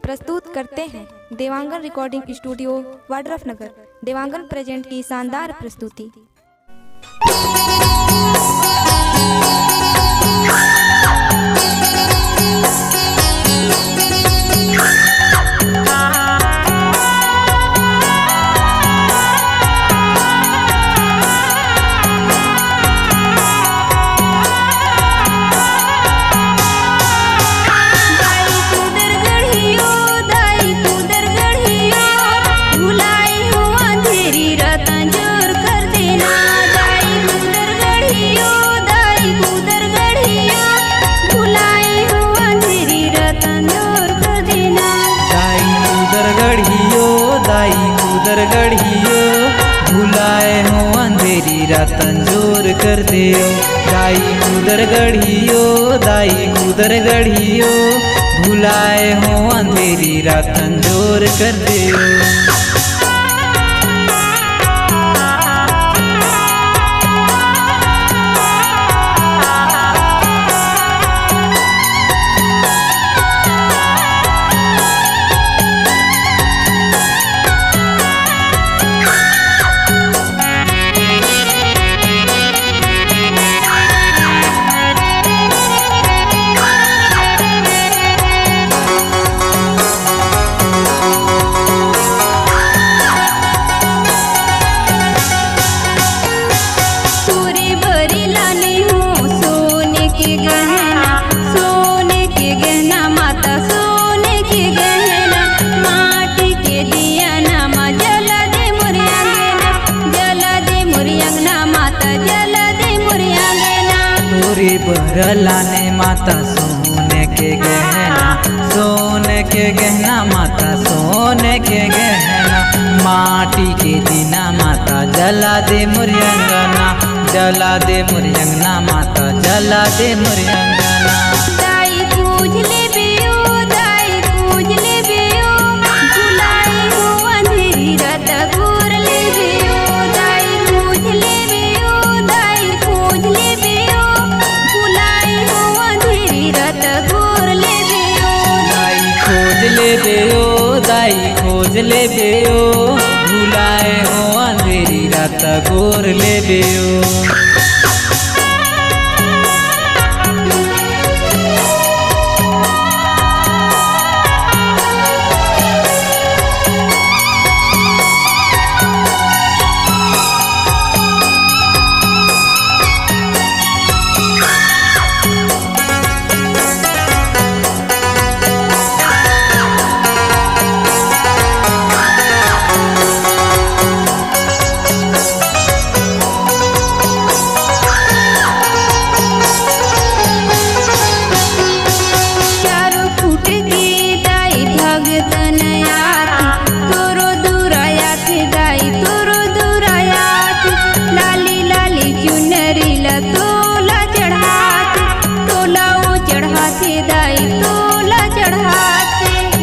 प्रस्तुत करते हैं Dewangan recording studio Wadrafnagar. Dewangan present की शानदार प्रस्तुति। गढ़ियो भुलाए हो अंधेरी रातन जोर कर दियो। दाई कुदर गढ़ियो भुलाए हो अंधेरी रातन जोर कर दियो। बरलाने माता सोने के गहना माता सोने के गहना। माटी के दीना माता जला दे मुरियंगना, जला दे मुरियंगना माता जला दे मुरियंगना। दाई पूज ले बियो, दाई पूज ले बियो, भुलाई हो अंधेरी रात घोर ले बियो। दाई पूज ले बियो, दाई पूज ले बियो, भुलाई हो अंधेरी रात घोर ले बियो। दाई खोज ले बियो, दाई खोज ले बियो, भुलाए हो अंधेरी रात घोर ले बियो।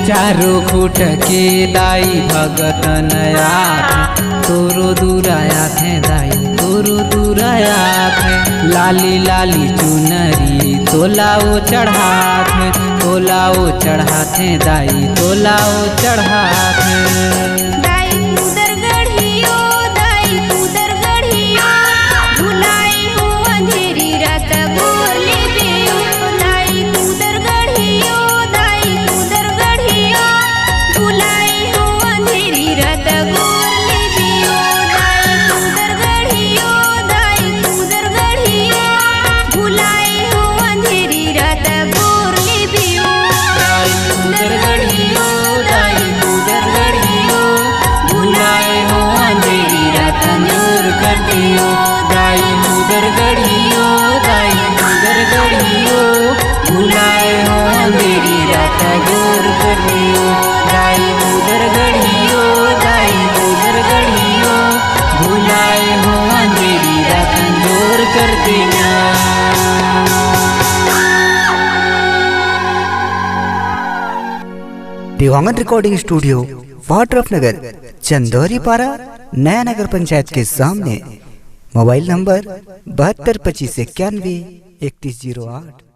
चारों खूट के दाई भगतन आथे, तोरो दूराया थे दाई तोरो दूराया थे। लाली लाली चुनरी तोलाओ चढ़ाथे, तोलाओ चढ़ाथे दाई तोलाओ चढ़ाथे। देवांगन रिकॉर्डिंग स्टूडियो वाड्रफनगर, चंदौरी पारा, नया नगर पंचायत के सामने। Mobile number 72 25 91 3108।